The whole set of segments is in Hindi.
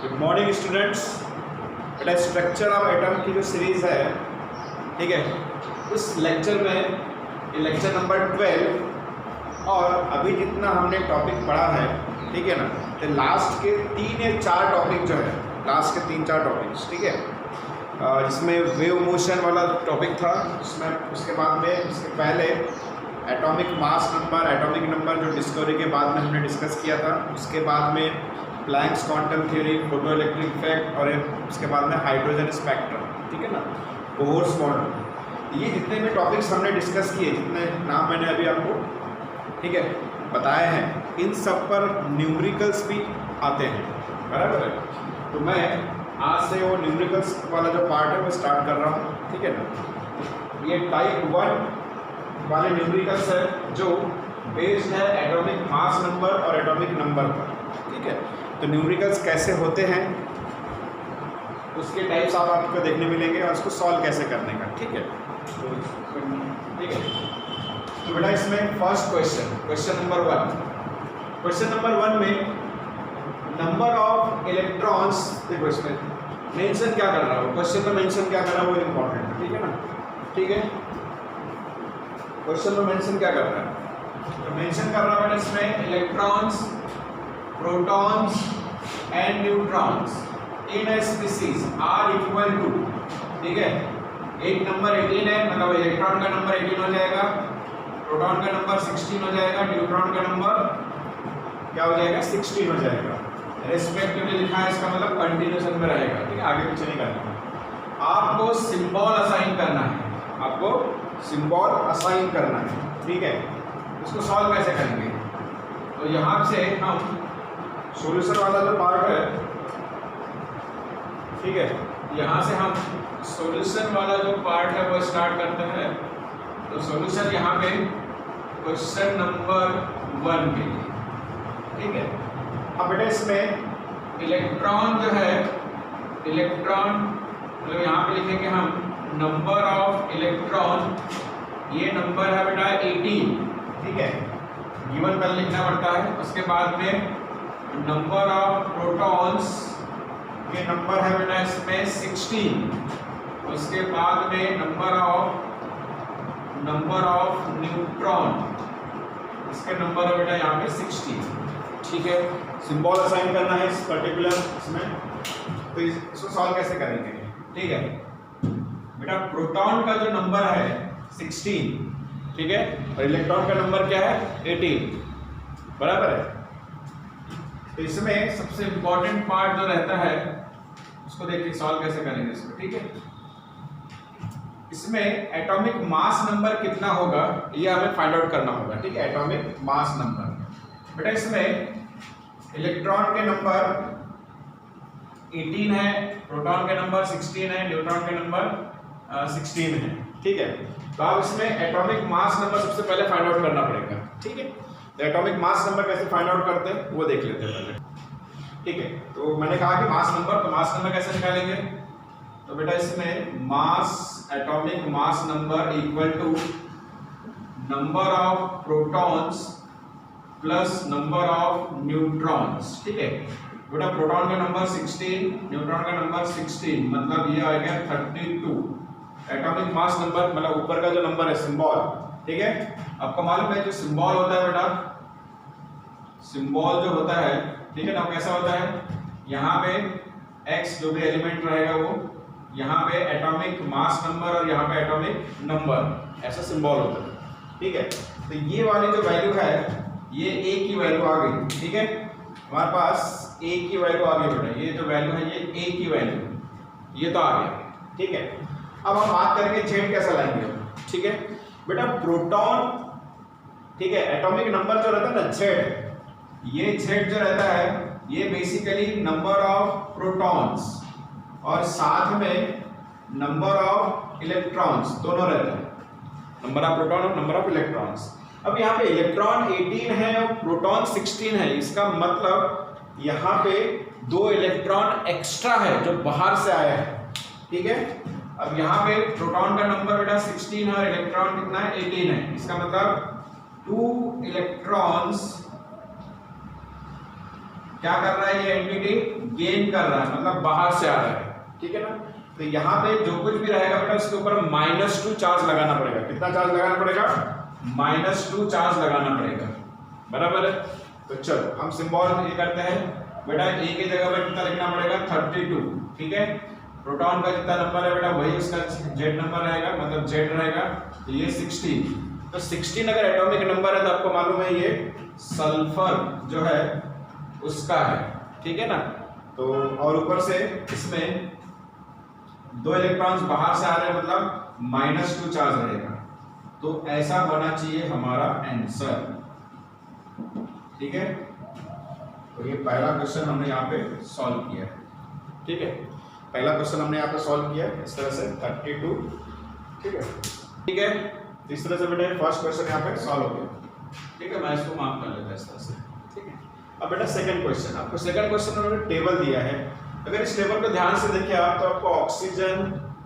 Good morning students. बेटा स्ट्रक्चर ऑफ एटम की जो सीरीज़ है, ठीक है, उस लेक्चर में ये लेक्चर नंबर 12 और अभी जितना हमने टॉपिक पढ़ा है, ठीक है ना, तो लास्ट के 3 या 4 टॉपिक जो है, लास्ट के 3-4 टॉपिक्स, ठीक है, जिसमें वेव मोशन वाला टॉपिक था, उसमें उसके बाद में उसके पहले atomic mass number, atomic number जो डिस्कवरी के बाद में हमने डिस्कस किया था, उसके बाद में Planck's quantum theory, photo electric effect और उसके बाद में हाइड्रोजन स्पेक्ट्रम, ठीक है ना, कोर्स मॉडल। ये जितने भी टॉपिक्स हमने डिस्कस किए, जितने नाम मैंने अभी आपको, ठीक है, बताए हैं, इन सब पर न्यूमेरिकल्स भी आते हैं, बराबर है। तो मैं आज से वो न्यूमेरिकल्स वाला जो पार्ट है वो स्टार्ट कर रहा हूँ, ठीक है ना। ये टाइप 1 वाले न्यूमेरिकल्स है जो बेस्ड है एटॉमिक मास नंबर और एटॉमिक नंबर पर, ठीक है। तो न्यूमेरिकल्स कैसे होते हैं, उसके टाइप्स आपको देखने मिलेंगे और उसको सॉल्व कैसे करने का, ठीक है। ठीक है, तो बेटा इसमें फर्स्ट क्वेश्चन नंबर 1 में नंबर ऑफ इलेक्ट्रॉन्स, देखो इसमें मेंशन क्या कर रहा हो, क्वेश्चन में मेंशन क्या कर रहा है वो इम्पोर्टेंट है, ठीक है ना, ठीक है। क्वेश्चन में मेंशन क्या कर रहा है, तो मेंशन कर रहा है इसमें electrons, protons and neutrons in a species are equal to, ठीक है। एक नंबर 18 है, मतलब इलेक्ट्रॉन का नंबर 18 हो जाएगा, प्रोटॉन का नंबर 16 हो जाएगा, न्यूट्रॉन का नंबर क्या हो जाएगा, 16 हो जाएगा। रेस्पेक्टिवली लिखा है, इसका मतलब कंटिन्यूएशन में रहेगा, ठीक है, आगे पीछे नहीं करना। आपको सिंबल असाइन करना है, आपको सिंबल असाइन करना है, ठीक है। इसको सॉल्व कैसे करेंगे, तो यहाँ से हम सॉल्यूशन वाला जो पार्ट है, ठीक है, यहाँ से हम सॉल्यूशन वाला जो पार्ट है वो स्टार्ट करते हैं। तो सॉल्यूशन यहाँ पे क्वेश्चन नंबर 1 के लिए, ठीक है। अब बेटा इसमें इलेक्ट्रॉन जो है, इलेक्ट्रॉन मतलब यहाँ पे लिखेंगे हम नंबर ऑफ इलेक्ट्रॉन, ये नंबर है बेटा 18, ठीक है, गिवन पहले लिखना पड़ता है। उसके बाद में नंबर ऑफ प्रोटॉन्स, ये नंबर है बेटा इसमें 16। उसके बाद में नंबर ऑफ न्यूट्रॉन, इसके नंबर है बेटा यहाँ पे 16, ठीक है। सिंबल असाइन करना है इस पर्टिकुलर इसमें, तो इसको सॉल्व कैसे करेंगे, ठीक है। बेटा प्रोटॉन का जो नंबर है 16, ठीक है, और इलेक्ट्रॉन का नंबर क्या है 18, बराबर है। तो इसमें सबसे इंपॉर्टेंट पार्ट जो रहता है उसको देखिए सॉल्व कैसे करेंगे इसको, ठीक है। इसमें एटॉमिक मास नंबर कितना होगा ये हमें फाइंड आउट करना होगा, ठीक है, एटॉमिक मास नंबर। बेटा इसमें इलेक्ट्रॉन के नंबर 18 है, प्रोटॉन के नंबर 16 है, न्यूट्रॉन के नंबर 16 है, ठीक है। तो आप इसमें एटॉमिक मास नंबर सबसे पहले फाइंड आउट करना पड़ेगा, ठीक है। तो एटॉमिक मास नंबर कैसे फाइंड आउट करते हैं वो देख लेते हैं पहले, ठीक है। तो मैंने कहा कि मास नंबर, तो मास नंबर कैसे निकालेंगे, तो बेटा इसमें mass, atomic mass number equal to number of protons plus number of neutrons, ठीक है। बेटा प्रोटॉन का नंबर 16, न्यूट्रॉन का नंबर 16, मतलब ये आ गया 32। एटॉमिक मास नंबर मतलब ऊपर का जो नंबर है सिंबल, ठीक है। आपको मालूम है जो सिंबल होता है बेटा, सिंबल जो होता है, ठीक है ना, कैसा होता है, यहाँ पे x जो भी एलिमेंट रहेगा वो, यहाँ पे एटॉमिक मास नंबर और यहाँ पे एटॉमिक नंबर, ऐसा सिंबल होता है, ठीक है। तो ये वाली जो वैल्यू है ये a की वैल्यू आ गई, ठीक है, हमारे पास a की वैल्यू आ गई बेटा, ये जो वैल्यू है ये a की वैल्यू, ये तो आ गया, ठीक है। अब हम बात करेंगे z कैसा लाएंगे, ठीक है। बेटा प्रोटॉन, ठीक है, एटॉमिक नंबर जो रहता है ना z, ये z जो रहता है ये बेसिकली नंबर ऑफ प्रोटॉन्स और साथ में नंबर ऑफ इलेक्ट्रॉन्स दोनों रहते हैं, नंबर ऑफ प्रोटॉन और नंबर ऑफ इलेक्ट्रॉन्स। अब यहाँ पे इलेक्ट्रॉन 18 है और प्रोटॉन 16 है, इसका मतलब यहाँ पे 2 इलेक्ट्रॉन एक्स्ट्रा है जो बाहर से आया है, ठीक है। अब यहाँ पे प्रोटॉन का नंबर बेटा 16 है और इलेक्ट्रॉन कितना है 18 है, इसका मतलब 2 इलेक्ट्रॉन्स क्या कर रहा है ये एंटिटी, गेन कर रहा है, मतलब बाहर से आ रहा है, ठीक है ना। तो यहाँ पे जो कुछ भी रहेगा बेटा उसके ऊपर -2 चार्ज लगाना पड़ेगा। कितना चार्ज लगाना पड़ेगा? -2 चार्ज लगाना पड़ेगा, बराबर है। तो चलो हम सिंबल ये करते हैं बेटा, ए की जगह पर कितना लिखना पड़ेगा? 32, ठीक है। प्रोटॉन का जितना नंबर है बेटा वही उसका जेड नंबर रहेगा, मतलब जेड रहेगा। तो ये 16, तो 16 अगर एटॉमिक नंबर है तो आपको मालूम है ये सल्फर जो है उसका है, ठीक है ना। तो और ऊपर से इसमें 2 इलेक्ट्रॉन्स बाहर से आ रहे हैं, मतलब -2 चार्ज रहेगा। तो ऐसा होना चाहिए हमारा आंसर, ठीक है। तो ये पहला क्वेश्चन हमने यहाँ पे सॉल्व किया है, ठीक है। पहला क्वेश्चन हमने यहाँ पे सॉल्व किया इस तरह से 32, ठीक है, ठीक है। इस तरह से बेटा फर्स्ट क्वेश्चन यहाँ पे सॉल्व हो गया, ठीक है। मैं इसको मार्क कर लेता इस तरह से, ठीक है। अब बेटा सेकंड क्वेश्चन, आपको सेकंड क्वेश्चन में टेबल दिया है। अगर इस टेबल को ध्यान से देखिए आप, तो आपको ऑक्सीजन,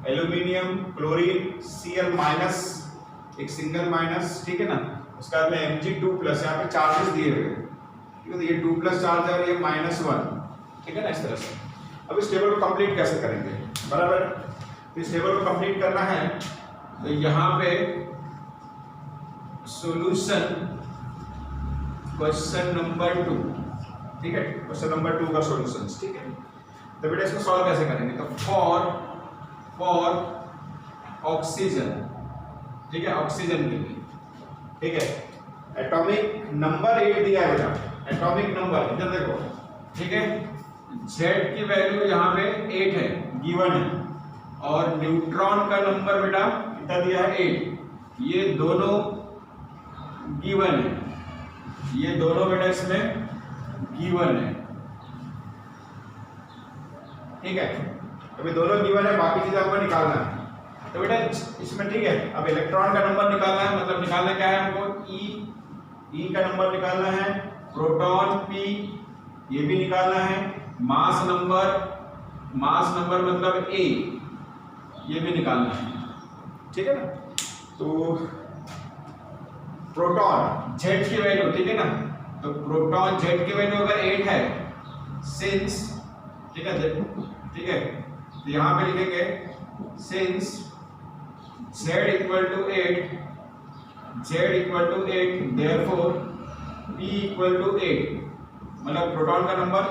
एल्यूमिनियम, क्लोरीन, Cl- एक सिंगल माइनस, ठीक है ना। उसके बाद में Mg2+ यहाँ पे चार्जेस दिए हुए हैं, ठीक है। तो ये 2+ चार्ज है और ये -1, ठीक है ना, इस तरह से। अब इस टेबल को कंप्लीट कैसे करेंगे, बराबर। तो इस टेबल को कंप्लीट करना है तो यहाँ पे सॉल्यूशन क्वेश्चन नंबर 2, ठीक है। क्वेश्चन नंबर 2 का सॉल्यूशंस, ठीक है। तो बेटा इसको सॉल्व कैसे करेंगे? तो फॉर ऑक्सीजन, ठीक है, ऑक्सीजन के लिए, ठीक है। एटॉमिक नंबर 8 दिया है बेटा, एटॉमिक नंबर इधर देखो, ठीक है। जेड की वैल्यू यहाँ पे 8 है, गिवन है, और न्यूट्रॉन का नंबर बेटा कितना दिया है? 8। ये दोनों गिवन है, ये दोनों बेटा इसमें गिवन है, ठीक है। अभी दोनों गिवन है, बाकी चीजें आपको निकालना है। तो बेटा इसमें, ठीक है, अब इलेक्ट्रॉन का नंबर निकालना है, मतलब निकालना क्या है हमको? ई का नंबर निकालना है, प्रोटॉन P ये भी निकालना है, मास नंबर मतलब A ये भी निकालना है, ठीक है ना। तो प्रोटॉन Z की वैल्यू, ठीक है ना। तो प्रोटॉन Z की वैल्यू अगर 8 है, सिंस, ठीक है, ठीक है। तो यहाँ पे लिखेंगे since Z equal to 8, therefore P equal to 8, मतलब प्रोटॉन का नंबर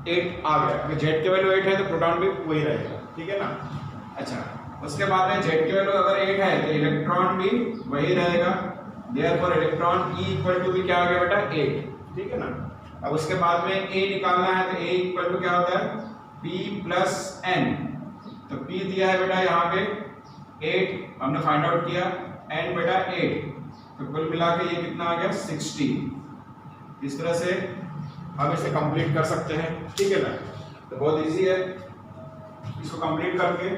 8 आ गया। अगर Z की वैल्यू 8 है तो प्रोटॉन भी वही रहेगा, ठीक है ना। अच्छा, उसके बाद में Z की वैल्यू अगर 8 है तो इलेक्ट्रॉन भी वही रहेगा, therefore electron E equal to भी क्या आ गया बेटा? 8, ठीक है ना। अब उसके बाद में A निकालना है तो A equal to क्या होता है? P plus N। तो P दिया है बेटा यहाँ पे 8, हमने फाइंड आउट किया, N बेटा 8, तो कुल मिला के ये कितना आ गया? 60। इस तरह से हम इसे कंप्लीट कर सकते हैं, ठीक है ना। तो बहुत इजी है, इसको कंप्लीट करके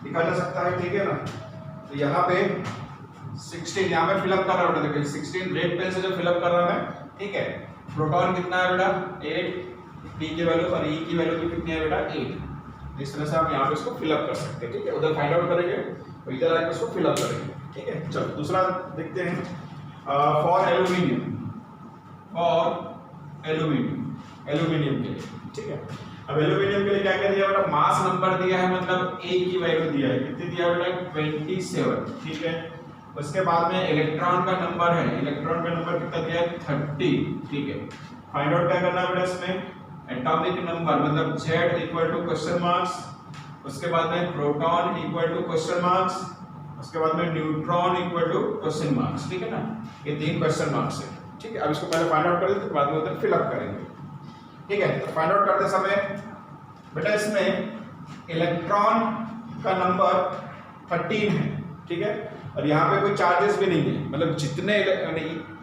लिखा जा सकता है, ठीक है ना। तो यहाँ पे 16 यहाँ पे फिलअप कर रहा हूँ, देखिए 16 रेड पेन से जो फिलअप कर रहा मैं, ठीक है। प्रोटॉन कितना है बेटा? 8, P की वैल्यू और E की वैल्यू भी कितनी है बेटा? 8। इस तरह से आप यहाँ पे इसको फिलअप कर सकते हैं, ठीक है। उधर फाइंड आउट करेंगे और इधर आके इसको फिलअप करेंगे, ठीक है। चलो दूसरा देखते हैं, फॉर एल्यूमिनियम के लिए, ठीक है। अब एल्यूमिनियम के लिए क्या क्या दिया बेटा? मास नंबर दिया है, मतलब A की वैल्यू दिया है, कितनी दिया बेटा? 27, ठीक है। उसके बाद में इलेक्ट्रॉन का नंबर है, इलेक्ट्रॉन का नंबर कितना दिया है? 30, ठीक है। फाइंड आउट क्या करना है बेटा इसमें? एटॉमिक नंबर, मतलब Z equal to question marks, उसके बाद में proton equal to question marks, उसके बाद में neutron equal to question marks, ठीक है ना। ये 3 क्वेश्चन मार्क्स है, ठीक है। अब इसको पहले फाइंड आउट कर लेते हैं, बाद में उधर फिलअप करेंगे, ठीक है। तो फाइंड आउट करते समय बेटा इसमें इलेक्ट्रॉन का नंबर 13 है, ठीक है। और यहाँ पे कोई चार्जेस भी नहीं है, मतलब जितने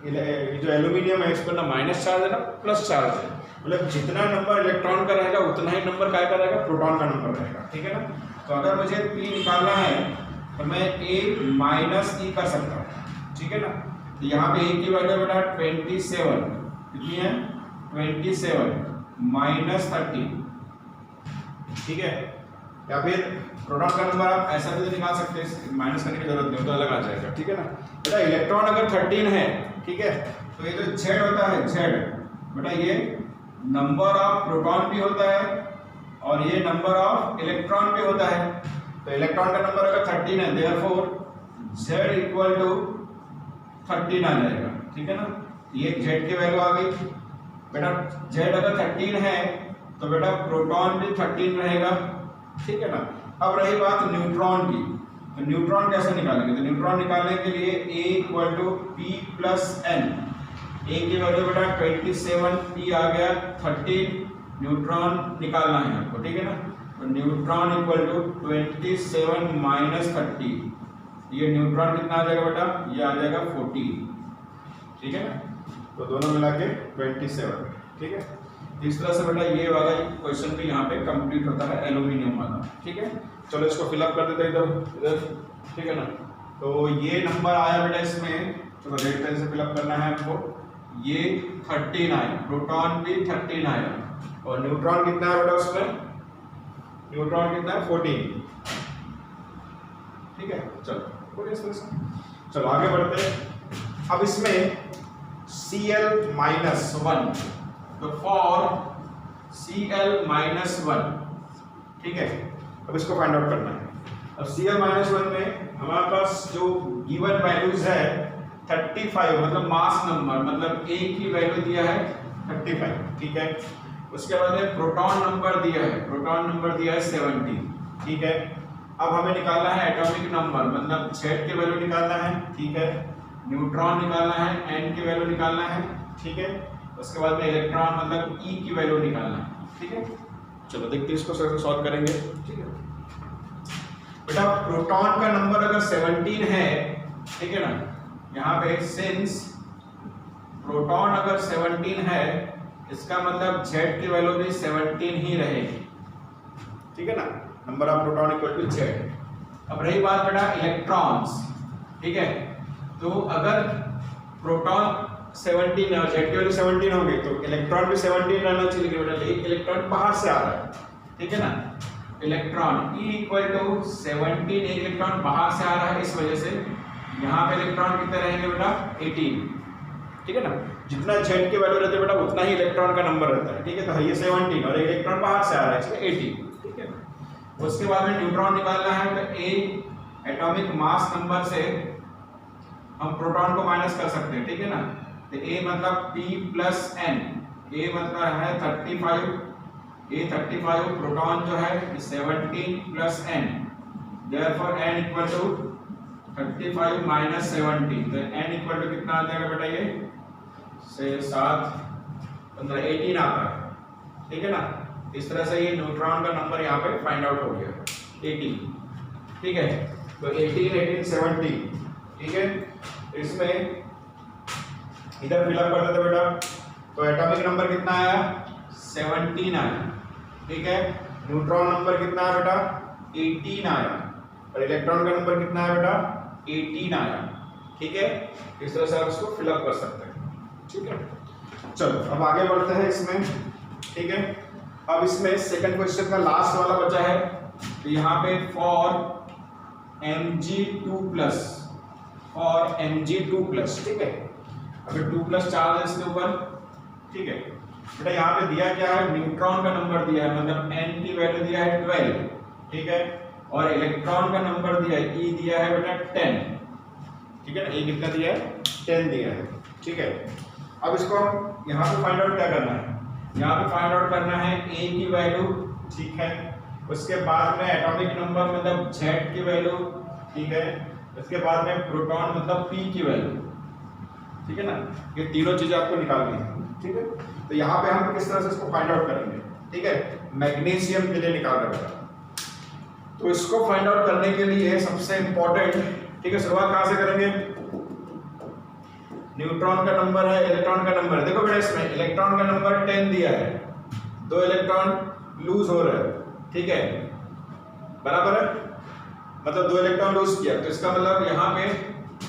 जो एल्यूमिनियम है इस पर ना माइनस चार्ज है ना प्लस चार्ज है, मतलब जितना नंबर इलेक्ट्रॉन का रहेगा उतना ही नंबर क्या रहेगा? प्रोटॉन का नंबर रहेगा, ठीक है ना। तो अगर मुझे P निकालना है तो मैं A माइनस E कर सकता हूँ, ठीक है ना। तो यहाँ पे A की वैल्यू बेटा 27, कितनी है? 27 माइनस 30, ठीक है। या फिर प्रोटॉन का नंबर आप ऐसा भी निकाल सकते हैं, माइनस करने की जरूरत नहीं, तो अलग आ जाएगा, ठीक है ना। बेटा इलेक्ट्रॉन अगर 13 है, ठीक है, तो ये जो Z होता है Z बेटा, ये नंबर ऑफ प्रोटॉन भी होता है ये नंबर ऑफ इलेक्ट्रॉन पे होता है, तो इलेक्ट्रॉन का नंबर अगर 13 है देयरफॉर Z इक्वल टू 13 आ जाएगा, ठीक है ना। ये Z की वैल्यू आ गई बेटा। Z अगर 13 है तो बेटा प्रोटॉन भी 13 रहेगा, ठीक है ना। अब रही बात न्यूट्रॉन की, तो न्यूट्रॉन कैसे निकालेंगे? तो न्यूट्रॉन निकालने के लिए A equal to P plus N, A की वैल्यू बेटा 27, P आ गया 13, न्यूट्रॉन निकालना है आपको, ठीक है ना। तो न्यूट्रॉन इक्वल टू 27 माइनस 30, ये न्यूट्रॉन कितना आ जाएगा बेटा? ये आ जाएगा 14, ठीक है ना। तो दोनों मिला के 27, ठीक है। इस तरह से बेटा ये वाला क्वेश्चन भी यहाँ पे कंप्लीट होता है एल्यूमिनियम वाला, ठीक है। चलो इसको फिलअप कर देते हैं इधर, ठीक है ना। तो ये नंबर आया बेटा इसमें, चलो देखते हैं इसे फिलअप करना है आपको। ये 13 आया, प्रोटॉन भी 13 आया, और न्यूट्रॉन कितना है बेटा उसमें? न्यूट्रॉन कितना है? 14, ठीक है। चलो आगे बढ़ते हैं। अब इसमें Cl-1, तो फॉर Cl-1, ठीक है। अब इसको फाइंड आउट करना है। अब Cl-1 में हमारे पास जो गिवन वैल्यूज है 35, मतलब मास नंबर, मतलब A की वैल्यू दिया है 35, ठीक है। उसके बाद में प्रोटॉन नंबर दिया है, प्रोटॉन नंबर दिया है 70, ठीक है। अब हमें निकालना है एटॉमिक नंबर, मतलब Z की वैल्यू निकालना है, ठीक है। न्यूट्रॉन निकालना है, N की वैल्यू निकालना है, ठीक है। उसके बाद में इलेक्ट्रॉन मतलब E की वैल्यू निकालना है, ठीक है। चलो देखते हैं इसको सॉल्व करेंगे, ठीक है। बेटा प्रोटॉन का नंबर अगर 17 है, ठीक है ना, यहाँ पे सिंस प्रोटॉन अगर 17 है, इसका मतलब Z की वैल्यू भी 17 ही रहेगी, ठीक है ना। Number of proton equal to Z। अब रही बात बेटा इलेक्ट्रॉन्स, ठीक है। तो अगर प्रोटॉन 17 है और Z की वैल्यू 17 हो गई, तो इलेक्ट्रॉन भी 17 रहना चाहिए बेटा। लेकिन इलेक्ट्रॉन बाहर से आ रहा है, ठीक है ना। इलेक्ट्रॉन E इक्वल टू 17, एक इलेक्ट्रॉन बाहर से आ रहा है, इस वजह से यहाँ पे इलेक्ट्रॉन कितने रहेंगे बेटा? 18, ठीक है ना। जितना Z की वैल्यू रहती है बेटा उतना ही इलेक्ट्रॉन का नंबर रहता है, ठीक है। तो ये 17 और एक इलेक्ट्रॉन बाहर से आ रहा है, इसलिए 18, ठीक है। उसके बाद में न्यूट्रॉन निकालना है, तो A एटॉमिक मास नंबर से हम प्रोटॉन को माइनस कर सकते हैं, ठीक है ना। तो A मतलब P प्लस N, A मतलब है 35, A 35, प्रोटॉन जो है 17 plus N, therefore N equal to 35 minus 17, तो N इक्वल टू कितना आ जाएगा बेटा? ये से 7 15 18 आता है, ठीक है ना। इस तरह से ये न्यूट्रॉन का नंबर यहाँ पे फाइंड आउट हो गया 18, ठीक है। तो 18 18 70, ठीक है। इसमें इधर फिलअप कर देते बेटा। तो एटॉमिक नंबर कितना आया? 17 आया, ठीक है। न्यूट्रॉन नंबर कितना आया बेटा? 18 आया, और इलेक्ट्रॉन का नंबर कितना आया बेटा? 18 आया, ठीक है। इस तरह से आप इसको फिलअप कर सकते हैं, ठीक है। चलो अब आगे बढ़ते हैं इसमें, ठीक है। अब इसमें सेकंड क्वेश्चन का लास्ट वाला बचा है, तो यहाँ पे for Mg2 plus, for Mg2 plus, ठीक है। अभी 2 प्लस चार्ज है इसके ऊपर, ठीक है बेटा। यहाँ पे दिया क्या है? न्यूट्रॉन का नंबर दिया है, मतलब N की वैल्यू दिया है 12, ठीक है। और इलेक्ट्रॉन का नंबर दिया है, E दिया है बेटा 10, ठीक है ना। E कितना दिया है? 10 दिया है, ठीक है। अब इसको हम यहाँ पे फाइंड आउट क्या करना है? यहाँ पे फाइंड आउट करना है A की वैल्यू, ठीक है। उसके बाद में एटॉमिक नंबर मतलब Z की वैल्यू, ठीक है। उसके बाद में प्रोटॉन मतलब P की वैल्यू, ठीक है ना। ये तीनों चीजें आपको निकालनी है, ठीक है। तो यहाँ पे हम किस तरह से इसको फाइंड आउट करेंगे, ठीक है। मैग्नीशियम के लिए निकाल रहे हैं, तो इसको फाइंड आउट करने के लिए सबसे इंपॉर्टेंट, ठीक है, शुरुआत कहाँ से करेंगे? न्यूट्रॉन का नंबर है, इलेक्ट्रॉन का नंबर है। देखो बेटा इसमें इलेक्ट्रॉन का नंबर 10 दिया है, 2 इलेक्ट्रॉन लूज हो रहे हैं, ठीक है, बराबर है। मतलब 2 इलेक्ट्रॉन लूज किया, तो इसका मतलब यहाँ पे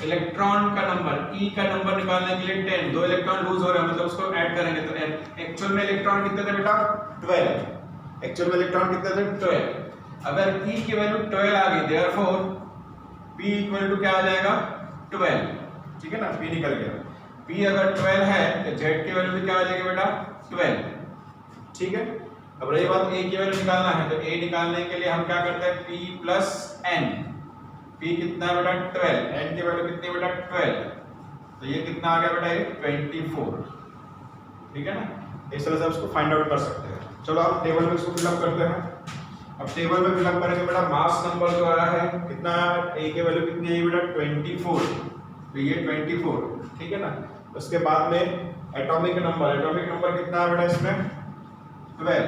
इलेक्ट्रॉन का नंबर E का नंबर निकालने के लिए 10, 2 इलेक्ट्रॉन लूज हो रहे हैं, मतलब उसको ऐड करेंगे। तो एक्चुअल में इलेक्ट्रॉन कितने थे बेटा? 12। एक्चुअल में इलेक्ट्रॉन कितने थे? 12। अगर E की वैल्यू 12 आ गई, देयरफॉर P इक्वल टू क्या आ जाएगा? 12, ठीक है ना। P निकल गया। P अगर 12 है तो Z की वैल्यू भी क्या आ जाएगी बेटा? 12, ठीक है। अब रही बात ए की वैल्यू निकालना है, तो ए निकालने के लिए हम क्या करते हैं, p प्लस एन। p कितना है बेटा 12, n की वैल्यू कितनी बेटा 12, तो ये कितना आ गया बेटा ये 24। ठीक है ना, इस तरह से आप इसको फाइंड आउट कर सकते हैं। चलो आप टेबल में इसको फिलअप करते हैं। अब टेबल में फिलअप करेंगे बेटा, मास नंबर जो आया है कितना, a की वैल्यू कितनी है बेटा 24, तो ये 24। ठीक है ना, उसके बाद में एटॉमिक नंबर कितना है बेटा इसमें 12,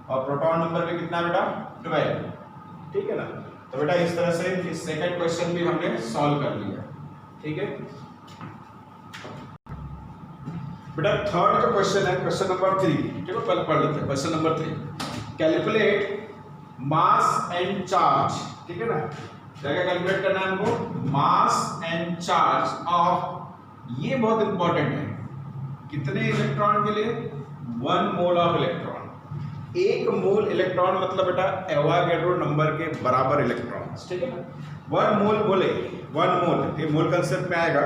और प्रोटॉन नंबर भी कितना बेटा 12। ठीक है ना, तो बेटा इस तरह से इस सेकंड क्वेश्चन भी हमने सॉल्व कर लिया। ठीक है बेटा, थर्ड जो क्वेश्चन है, क्वेश्चन नंबर 3, चलो पहले पढ़ लेते हैं। Question number 3, calculate mass and charge. ठीक है ना, क्या क्या कैलकुलेट करना है हमको, मास एंड चार्ज ऑफ, ये बहुत इंपॉर्टेंट है, कितने इलेक्ट्रॉन के लिए, 1 mole of electron. 1 mole electron मतलब बेटा एवोगाड्रो नंबर के बराबर इलेक्ट्रॉन्स। ठीक है ना, 1 मोल बोले, 1 मोल, ये मोल कंसेप्ट में आएगा।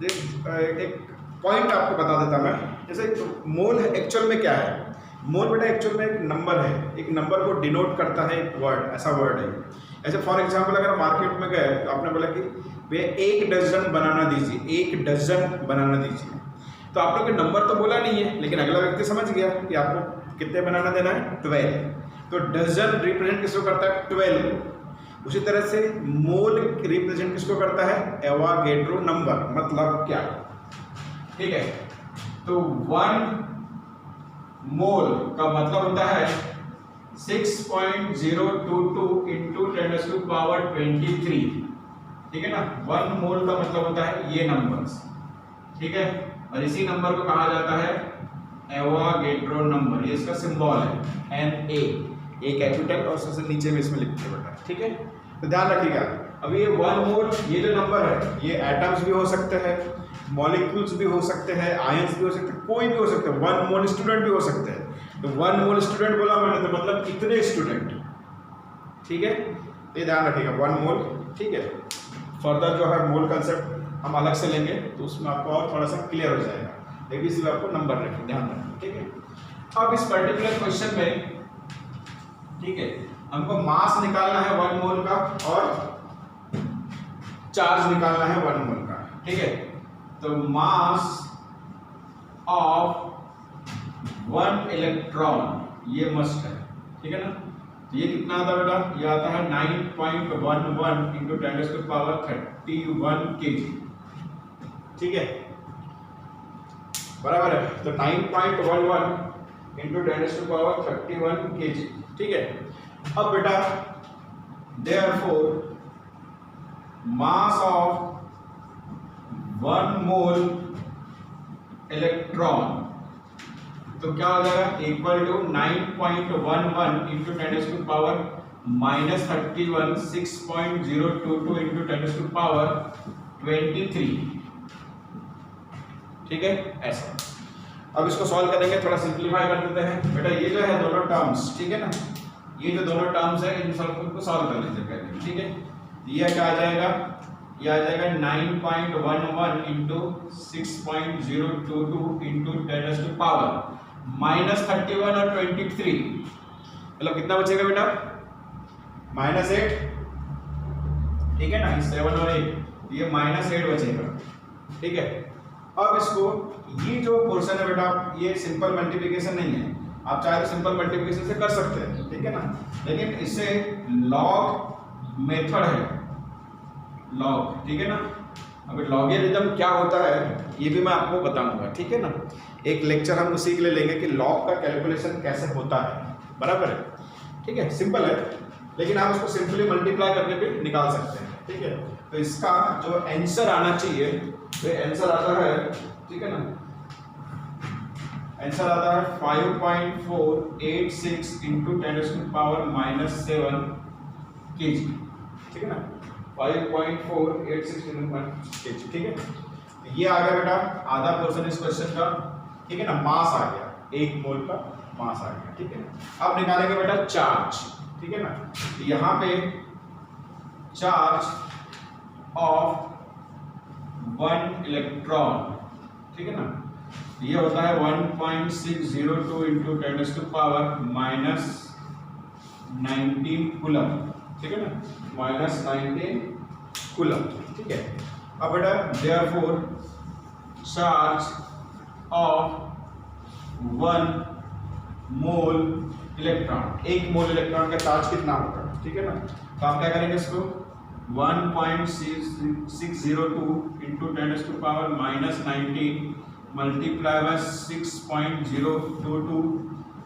एक पॉइंट आपको बता देता मैं, जैसे मोल एक्चुअल में क्या है, मोल बेटा एक्चुअल में एक नंबर है, एक नंबर को डिनोट करता है एक वर्ड, ऐसा वर्ड है। ऐसे फॉर एग्जांपल अगर मार्केट में गए तो आपने बोला कि भैया 1 डजन बनाना दीजिए, 1 डजन बनाना दीजिए, तो आप लोग के नंबर तो बोला नहीं है, लेकिन अगला व्यक्ति समझ गया कि आपको कितने बनाना देना है, 12। तो डजन रिप्रेजेंट किसको करता है, 12। उसी तरह से मोल रिप्रेजेंट किसको करता है, एवोगाड्रो नंबर। मतलब क्या, ठीक है, तो 1 मोल का मतलब होता है 6.022 इंटू 10⁻23। ठीक है ना, 1 मोल का मतलब होता है ये नंबर्स। ठीक है, और इसी नंबर को कहा जाता है एवोगाड्रो नंबर, ये इसका सिंबल है Na, ए कैपिटल और सबसे नीचे में इसमें लिखते हैं बेटा। ठीक है, तो ध्यान रखिएगा। अब ये 1 मोल, ये जो नंबर है, ये एटम्स भी हो सकते हैं, मॉलिक्यूल्स भी हो सकते हैं, आयंस भी हो सकते हैं, कोई भी हो सकते हैं, 1 मोल स्टूडेंट भी हो सकते हैं। तो 1 मोल स्टूडेंट बोला मैंने, तो मतलब कितने स्टूडेंट। ठीक है, ये ध्यान रखिएगा 1 मोल। ठीक है, फर्दर जो है मोल कंसेप्ट हम अलग से लेंगे, तो उसमें आपको और थोड़ा सा क्लियर हो जाएगा, लेकिन इसलिए आपको नंबर रखें, ध्यान रखें। ठीक है, अब इस पर्टिकुलर क्वेश्चन में, ठीक है, हमको मास निकालना है 1 मोल का और चार्ज निकालना है 1 मोल का। ठीक है, तो मास ऑफ 1 इलेक्ट्रॉन ये मस्ट है। ठीक है ना, तो ये कितना आता है बेटा, ये आता है 9.11 इंटू 10⁻31 kg। ठीक है, बराबर है, तो 9.11 इंटू 10⁻31 kg। ठीक है, अब बेटा therefore mass of 1 mole electron, तो क्या हो जाएगा, इक्वल टू 9.11 इंटू 10⁻31 6.022 इंटू 10⁻23। ठीक है, ऐसा। अब इसको सॉल्व करेंगे, थोड़ा सिंप्लीफाई कर देते हैं बेटा। ये जो है दोनों टर्म्स, ठीक है ना, ये जो दोनों टर्म्स है इन सबको सॉल्व कर लेते हैं पहले। ठीक है, ये क्या आ जाएगा, ये आ जाएगा 9.11 इंटू 6.022 इंटू 10⁻31 और 23, मतलब कितना बचेगा बेटा, -8। ठीक है ना, 7 और 8, ये -8 बचेगा। ठीक है, अब इसको, ये जो पोर्शन है बेटा, ये सिंपल मल्टीप्लिकेशन नहीं है, आप चाहे तो सिंपल मल्टीप्लिकेशन से कर सकते हैं। ठीक है ना, लेकिन इससे लॉग मेथड है, लॉग। ठीक है ना, अगर लॉगरिथम क्या होता है ये भी मैं आपको बताऊंगा। ठीक है ना, एक लेक्चर हम उसी के लिए लेंगे कि लॉग का कैलकुलेशन कैसे होता है, बराबर है। ठीक है, सिंपल है, लेकिन आप उसको सिंपली मल्टीप्लाई करके भी निकाल सकते हैं। ठीक है, तो इसका जो आंसर आना चाहिए वो आंसर आता है, ठीक है ना, आंसर आता है 5.486 इंटू 10⁻⁻7 kg। ठीक है ना, 5.486 kg। ठीक है, ये आ गया बेटा आधा पोर्शन इस क्वेश्चन का। ठीक है ना, मास आ गया, 1 मोल का मास आ गया। ठीक है, अब निकालेंगे बेटा चार्ज। ठीक है ना, यहाँ पे चार्ज ऑफ 1 इलेक्ट्रॉन, ठीक है ना, ये होता है 1.602 इंटू 10 टू पावर -19 कूलम, ठीक है ना, -19 कूलम, ठीक है। अब बेटा therefore charge of 1 mole electron, 1 mole electron का चार्ज कितना होगा, ठीक है ना। तो हम क्या करेंगे इसको 1.602 into 10 to power -19 multiply by 6.022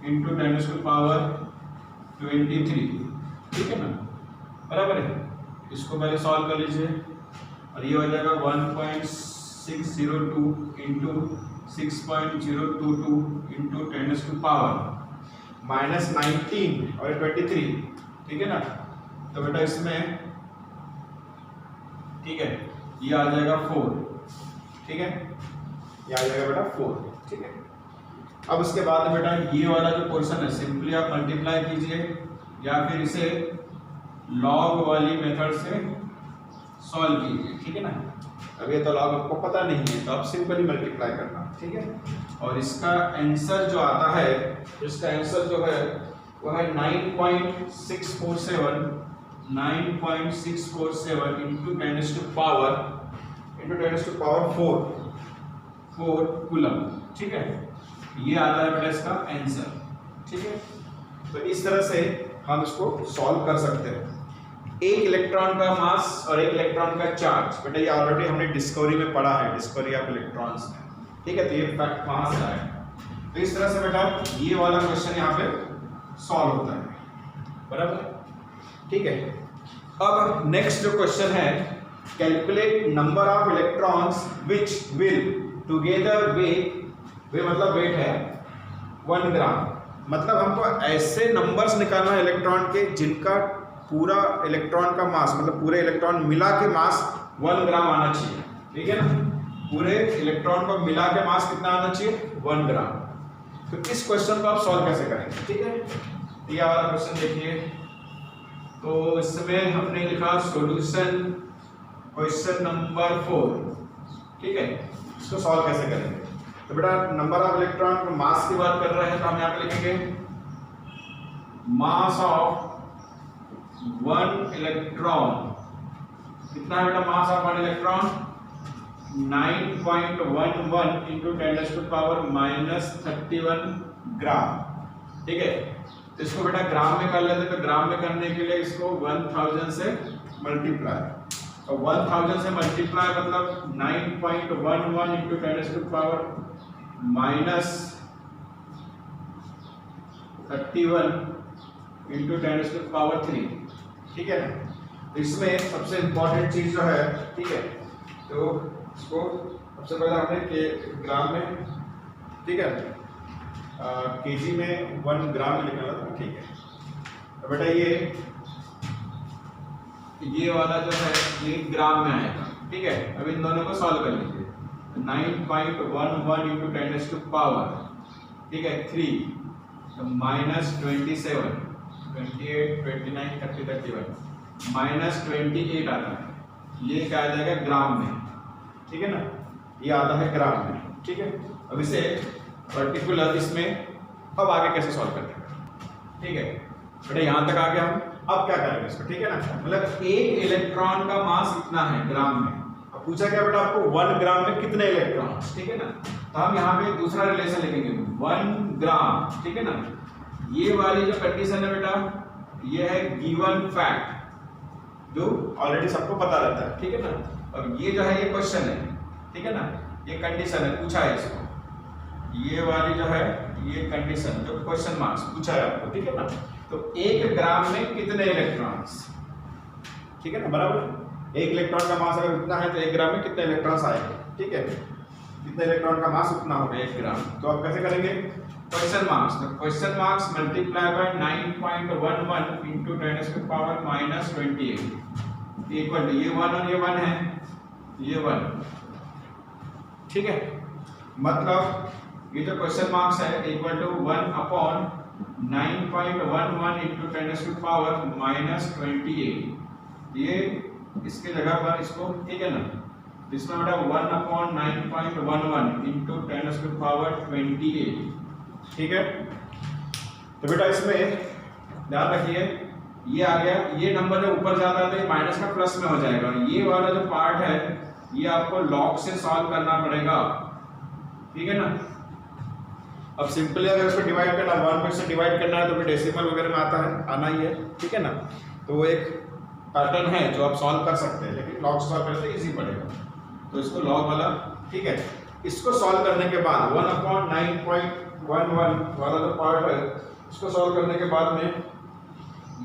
into 10 to power 23, ठीक है ना, बराबर है। इसको पहले सॉल्व कर लीजिए और ये हो जाएगा 1.602 इंटू 6.022 इंटू 10 टू पावर -19 और 23, ठीक है ना। तो बेटा इसमें, ठीक है, ये आ जाएगा 4, ठीक है, ये आ जाएगा बेटा 4, ठीक है। अब उसके बाद बेटा ये वाला जो पोर्शन है सिंपली आप मल्टीप्लाई कीजिए या फिर इसे लॉग वाली मेथड से सॉल्व कीजिए, ठीक है ना। अब ये तो लॉग आपको पता नहीं है तो आप सिंपली मल्टीप्लाई करना, ठीक है। और इसका आंसर जो आता है, इसका आंसर जो है वो है 9.647 इंटू 10 टू पावर 4 कूलम, ठीक है। ये आता है बेटा इसका आंसर, ठीक है। तो इस तरह से हम इसको सॉल्व कर सकते हैं। एक इलेक्ट्रॉन का मास और एक इलेक्ट्रॉन का चार्ज, बेटा ये ऑलरेडी हमने डिस्कवरी में पढ़ा है, डिस्कवरी ऑफ इलेक्ट्रॉन्स में, ठीक है। तो ये फैक्ट वहां से आया। तो इस तरह से बेटा ये वाला क्वेश्चन यहाँ पे सॉल्व होता है, बराबर, ठीक है। अब नेक्स्ट जो क्वेश्चन है, calculate number of electrons which will together weight, weigh मतलब वेट है 1 ग्राम, मतलब हमको ऐसे नंबर्स निकालना है इलेक्ट्रॉन के जिनका पूरा इलेक्ट्रॉन का मास, मतलब पूरे इलेक्ट्रॉन मिला के मास 1 ग्राम आना चाहिए, ठीक है ना। पूरे इलेक्ट्रॉन को मिला के मास कितना आना चाहिए 1 ग्राम। तो इस क्वेश्चन को आप सॉल्व कैसे करेंगे, ठीक है। ये वाला क्वेश्चन देखिए, तो इसमें हमने लिखा सॉल्यूशन क्वेश्चन नंबर 4, ठीक है। इसको सॉल्व कैसे करेंगे, तो बेटा नंबर ऑफ इलेक्ट्रॉन, मास की बात कर रहे हैं तो हम यहाँ पे लिखेंगे मास ऑफ 1 इलेक्ट्रॉन, कितना है बेटा mass of 1 electron 9.11 into 10 to power -31 gram, ठीक है। तो इसको बेटा ग्राम में कर लेते, तो ग्राम में करने के लिए इसको 1000 से मल्टीप्लाई, तो 1000 से मल्टीप्लाई मतलब 9.11 into 10 to power -31 into 10 to power 3, ठीक है ना। तो इसमें सबसे इंपॉर्टेंट चीज जो है, ठीक है, तो इसको सबसे पहले हमने के ग्राम में, ठीक है, केजी में 1 ग्राम में निकाला था, ठीक है। तो बेटा ये वाला जो है 1 ग्राम में आएगा, ठीक है। अब इन दोनों को सॉल्व कर लीजिए, 9.11 इंटू 10 टू पावर, ठीक है 3, तो -27, 28, 29, 30, 31, -28 आता है, ये क्या आ जाएगा ग्राम में, ठीक है ना, ये आता है ग्राम में, ठीक है। अब इसे पर्टिकुलर इसमें अब आगे कैसे सॉल्व करते हैं, ठीक है बेटा, यहाँ तक आ गया हम। अब क्या करेंगे इसको, ठीक है ना, मतलब एक इलेक्ट्रॉन का मास इतना है ग्राम में। अब पूछा क्या बेटा आपको 1 ग्राम में कितने इलेक्ट्रॉन, ठीक है ना। तो हम यहाँ पे दूसरा रिलेशन लिखेंगे 1 ग्राम, ठीक है ना। ये वाली जो कंडीशन है बेटा, ये है गिवन फैक्ट, जो ऑलरेडी सबको पता रहता है, ठीक है ना। और ये जो है ये क्वेश्चन है, ठीक है ना, ये कंडीशन है, पूछा है इसको, ये वाली जो है ये कंडीशन जो क्वेश्चन मार्क्स पूछा है आपको, ठीक है ना। तो 1 ग्राम में कितने इलेक्ट्रॉन्स, ठीक है ना, बराबर। 1 इलेक्ट्रॉन का मास अगर उतना है तो 1 ग्राम में कितने इलेक्ट्रॉन्स आएंगे, ठीक है। कितने इलेक्ट्रॉन का मास उतना होगा 1 ग्राम। तो आप कैसे करेंगे, क्वेश्चन मार्क्स, तो question marks multiply by 9.11 into 10 to power -28 equal to ये 1 और ये 1 है, ये 1, ठीक है। मतलब ये जो क्वेश्चन मार्क्स है equal to 1 upon 9.11 into 10 to power -28, ये इसके जगह पर इसको, ठीक है ना, इसमें बेटा 1/9.11 इंटू 10⁻28। ठीक है, तो बेटा इसमें ध्यान रखिए ये आ गया, ये नंबर जब ऊपर जाता है तो ये माइनस का प्लस में हो जाएगा। ये वाला जो पार्ट है ये आपको लॉग से सॉल्व करना पड़ेगा, ठीक है ना। अब सिंपली अगर इसको डिवाइड करना 1 को इससे डिवाइड करना है तो फिर डेसिमल वगैरह में आता है, आना ही है, ठीक है ना। तो वो एक पैटर्न है जो आप सॉल्व कर सकते हैं, लेकिन लॉग सॉल्व करते इजी पड़ेगा, तो इसको लॉग वाला, ठीक है। इसको सॉल्व करने के बाद 1/9.11 वाला जो पार्ट है इसको सॉल्व करने के बाद में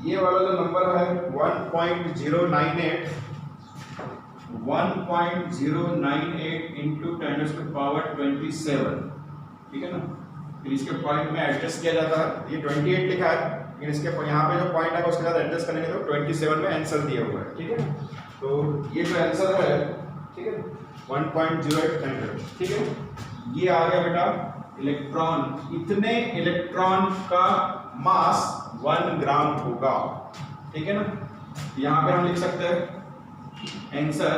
ये वाला जो नंबर है 1.098 इंटू 10⁻27, ठीक है ना। फिर इसके पॉइंट में एडजस्ट किया जाता है, ये 28 लिखा है लेकिन इसके यहाँ पे जो पॉइंट है उसके साथ एडजस्ट करेंगे तो 27 में आंसर दिया हुआ है, ठीक है ना। तो ये जो आंसर है, ठीक है, 1.08, ठीक है। ये आ गया बेटा इलेक्ट्रॉन, इतने इलेक्ट्रॉन का मास 1 ग्राम होगा, ठीक है ना। यहाँ पे हम लिख सकते हैं आंसर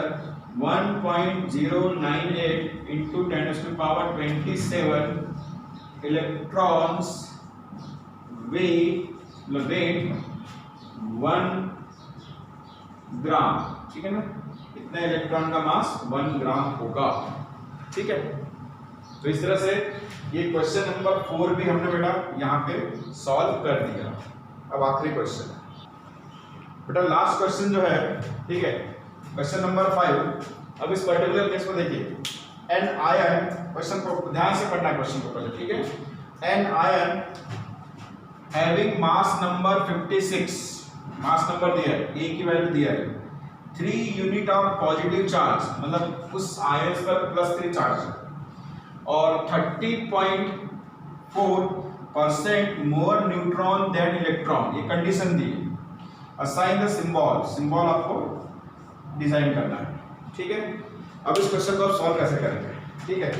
1.098 इंटू 10⁻27 इलेक्ट्रॉन्स वेट 1 ग्राम, ठीक है ना। इतने इलेक्ट्रॉन का मास 1 ग्राम होगा, ठीक है। तो इस तरह से ये क्वेश्चन नंबर 4 भी हमने बेटा यहाँ पे सॉल्व कर दिया। अब आखिरी क्वेश्चन बेटा, लास्ट क्वेश्चन जो है, ठीक है, क्वेश्चन नंबर 5। अब इस पर्टिकुलर केस को देखिए, एन आयन, क्वेश्चन को ध्यान से पढ़ना है क्वेश्चन को पहले, ठीक है। An ion having mass number 56, mass number दिया है, ए की वैल्यू दिया है, 3 यूनिट ऑफ पॉजिटिव चार्ज, मतलब उस आयन पर +3 चार्ज है, और 30.4% मोर न्यूट्रॉन देन इलेक्ट्रॉन, ये कंडीशन दी है। असाइन द सिंबल, सिंबल आपको डिजाइन करना है, ठीक है। अब इस क्वेश्चन को आप सॉल्व कैसे करेंगे, ठीक है।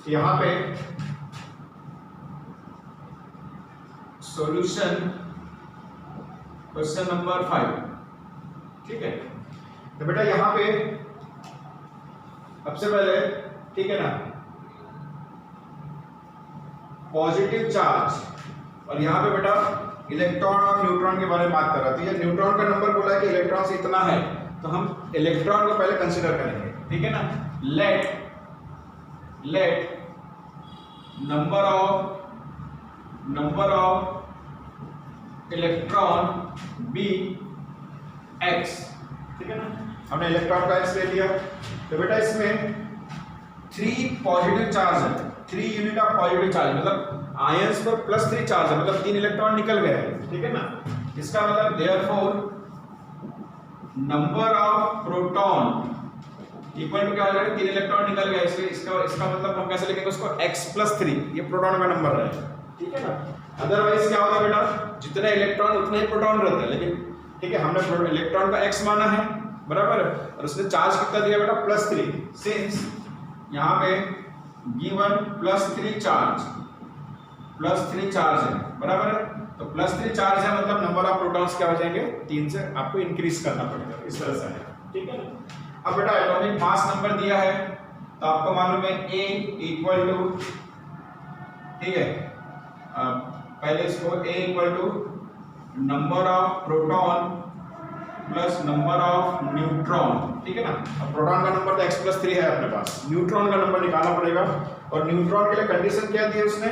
यहाँ पे सॉल्यूशन क्वेश्चन नंबर 5, ठीक है। तो बेटा यहाँ पे सबसे पहले, ठीक है ना, पॉजिटिव चार्ज, और यहाँ पे बेटा इलेक्ट्रॉन और न्यूट्रॉन के बारे में बात कर रहा था। ये न्यूट्रॉन का नंबर बोला है कि इलेक्ट्रॉन से इतना है, तो हम इलेक्ट्रॉन को पहले कंसीडर करेंगे, ठीक है ना। Let number of electron be x, ठीक है ना। हमने इलेक्ट्रॉन का x ले लिया, तो बेटा इसमें 3 पॉजिटिव चार्ज है, 3 यूनिट ऑफ पॉजिटिव चार्ज, मतलब आयंस पर +3 चार्ज है, मतलब 3 इलेक्ट्रॉन निकल गए हैं, ठीक है ना। इसका मतलब therefore number of proton equal to क्या हो जाएगा, 3 इलेक्ट्रॉन निकल गए, इसलिए इसका मतलब हम कैसे लिखेंगे उसको, x+3, ये प्रोटॉन का नंबर रहेगा, ठीक है ना। अदरवाइज क्या होगा बेटा, जितने इलेक्ट्रॉन उतने ही प्रोटॉन रहते हैं, लेकिन ठीक है हमने इलेक्ट्रॉन का x माना है, बराबर, और उसने चार्ज कितना दिया बेटा, +3, सिंस यहाँ पे गिवन +3 चार्ज है, बराबर है। तो +3 चार्ज है मतलब नंबर ऑफ प्रोटॉन्स क्या हो जाएंगे, 3 से आपको इंक्रीज करना पड़ेगा, इस तरह से है, ठीक है ना। अब बेटा एटॉमिक मास नंबर दिया है, तो आपको मालूम है A इक्वल टू, ठीक है, पहले इसको A equal to number of proton plus number of neutron, ठीक है ना। अब प्रोटॉन का नंबर तो x+3 है अपने पास, न्यूट्रॉन का नंबर निकालना पड़ेगा, और न्यूट्रॉन के लिए कंडीशन क्या दी है उसने,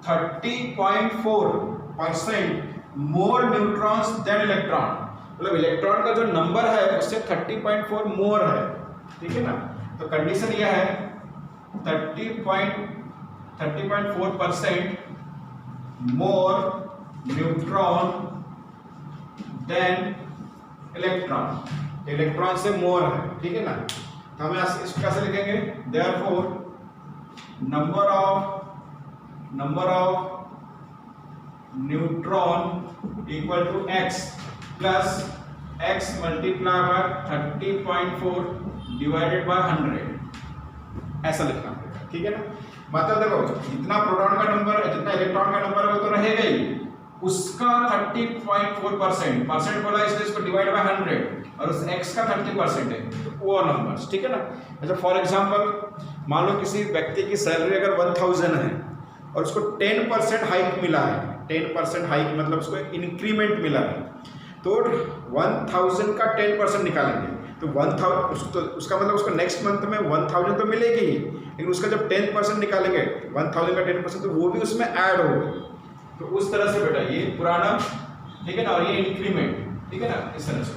30.4% मोर न्यूट्रॉन्स देन इलेक्ट्रॉन, मतलब इलेक्ट्रॉन का जो नंबर है उससे 30.4 मोर है, ठीक है ना। तो कंडीशन यह है 30.4% मोर न्यूट्रॉन देन इलेक्ट्रॉन, इलेक्ट्रॉन से मोर है, ठीक है ना। तो हमें इसको कैसे लिखेंगे, therefore number of neutron equal to x plus x multiply by 30.4 divided by 100, ऐसा लिखना पड़ेगा, ठीक है ना। मतलब देखो जितना प्रोटॉन का नंबर है, जितना इलेक्ट्रॉन का नंबर है वो तो रहेगा ही, उसका 30.4% परसेंट बोला इसलिए इसको डिवाइड बाय 100 और उस x का 30% है तो वो नंबर्स, ठीक है ना। अच्छा फॉर एग्जांपल मान लो किसी व्यक्ति की सैलरी अगर 1000 है और उसको 10% हाइक मिला है, 10% हाइक मतलब उसको इंक्रीमेंट मिला है, तो 1000 का 10% निकालेंगे तो 1000 तो उसका मतलब उसको नेक्स्ट मंथ में 1000 तो मिलेगी ही, लेकिन उसका जब 10% निकालेंगे 1000 का 10% तो वो भी उसमें ऐड होगा। तो उस तरह से बेटा ये पुराना, ठीक है ना, और ये इंक्रीमेंट, ठीक है ना, इस तरह से।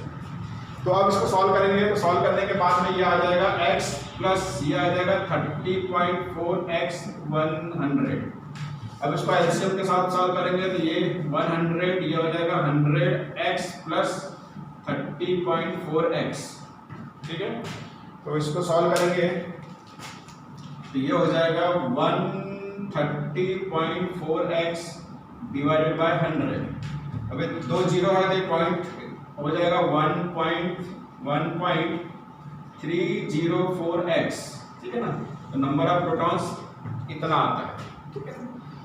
तो अब इसको सॉल्व करेंगे तो सॉल्व करने के बाद में ये आ जाएगा x प्लस ये आ जाएगा 30.4x 100। अब इसको एलसीएम के साथ सॉल्व करेंगे तो ये 100 ये हो जाएगा 100x प्लस 30.4x, ठीक है। तो इसको सॉल्व करेंगे तो ये हो जाएगा 130.4x डिवाइडेड बाय 100। अबे दो जीरो है तो पॉइंट हो जाएगा 1.304x, ठीक है ना। तो नंबर ऑफ प्रोटॉन्स इतना आता है, ठीक है।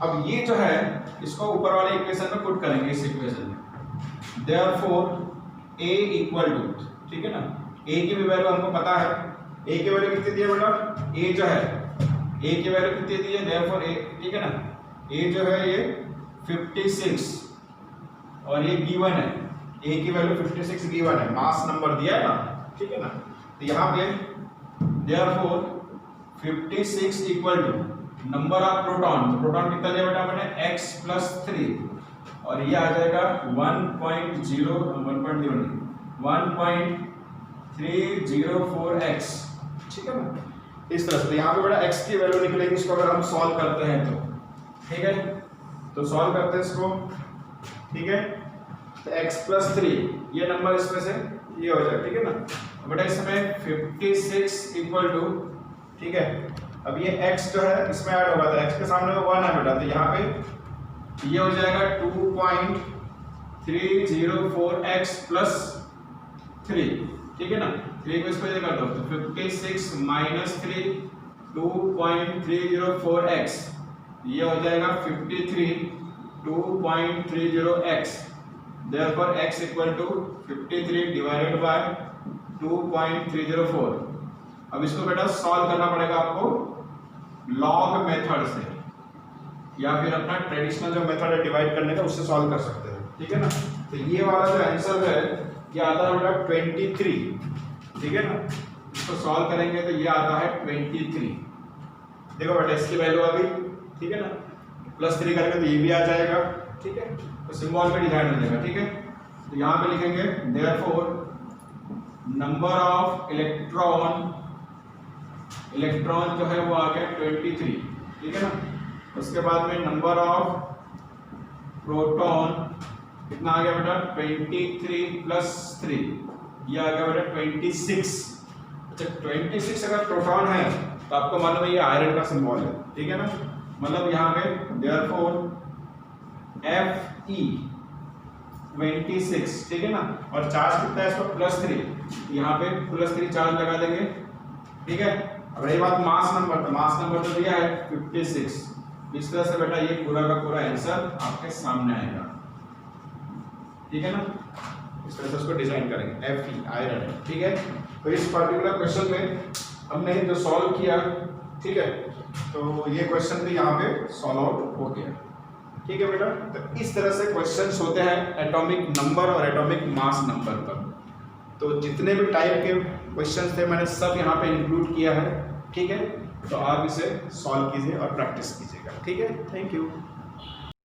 अब ये जो है इसको ऊपर वाले इक्वेशन में पुट करेंगे, इस इक्वेशन में देयरफॉर a इक्वल टू, ठीक है ना, a की भी वैल्यू हमको पता है, a की वैल्यू कितनी दी है बेटा, a जो है a की वैल्यू कितनी दी है, देयरफॉर a, ठीक है ना, a जो है ये 56 और ये गिवन है, a की वैल्यू 56 गिवन है, मास नंबर दिया है ना, ठीक है ना। तो यहाँ पे therefore 56 equal to number of proton, तो प्रोटॉन कितना दिया बेटा मैंने x प्लस 3 और ये आ जाएगा 1.304x, ठीक है ना, इस तरह से। तो यहाँ पे बेटा x की वैल्यू निकलेगी इसको अगर हम सॉल्व करते हैं तो, ठीक है। तो सॉल्व करते हैं इसको, ठीक है। तो x प्लस 3 ये नंबर इसमें से ये हो जाएगा, ठीक है ना। बेटा इसमें 56 इक्वल टू, ठीक है, अब ये x जो है इसमें ऐड होगा तो x के सामने 1 है बेटा, तो यहाँ पे ये हो जाएगा 2.304x प्लस 3, ठीक है ना। 3 को इसको कर दो तो 56 माइनस 3 2.304x ये हो जाएगा 53 2.30x, therefore x equal to 53 divided by 2.304। अब इसको बेटा सॉल्व करना पड़ेगा आपको लॉग मेथड से या फिर अपना ट्रेडिशनल जो मेथड है डिवाइड करने का उससे सॉल्व कर सकते हैं, ठीक है ना। तो ये वाला जो आंसर है ये आता है बेटा 23, ठीक है ना। इसको सॉल्व करेंगे तो ये आता है 23, देखो बेटा इसकी वैल्यू आ गई, ठीक है ना, प्लस 3 करेंगे तो ये भी आ जाएगा, ठीक है। तो सिंबल पे डिवाइड हो जाएगा, ठीक है। तो यहाँ पे लिखेंगे देयरफॉर नंबर ऑफ इलेक्ट्रॉन जो है वो आ गया 23, ठीक है ना। उसके बाद में नंबर ऑफ प्रोटॉन कितना आ गया बेटा 23 प्लस 3 ये आ गया बेटा 26। अच्छा 26 अगर प्रोटॉन है तो आपको मालूम है ये आयरन का सिंबल है, ठीक है ना। मतलब यहाँ पे देयरफॉर Fe 26, ठीक है ना, और चार्ज कितना है इसका प्लस 3, यहाँ पे प्लस 3 चार्ज लगा देंगे, ठीक है। अब रही बात मास नंबर, तो मास नंबर तो दिया है 56। इस तरह से बेटा ये पूरा का पूरा आंसर आपके सामने आएगा, ठीक है ना। इस तरह से उसको डिजाइन करेंगे, Fe आयरन है, ठीक है। तो इस पर्टिकुलर क्वेश्चन में हमने जो सॉल्व किया, ठीक है, तो ये क्वेश्चन भी यहाँ पे सॉल्व आउट हो गया, ठीक है बेटा। तो इस तरह से क्वेश्चंस होते हैं एटॉमिक नंबर और एटॉमिक मास नंबर पर। तो जितने भी टाइप के क्वेश्चंस थे मैंने सब यहाँ पे इंक्लूड किया है, ठीक है। तो आप इसे सॉल्व कीजिए और प्रैक्टिस कीजिएगा, ठीक है। Thank you.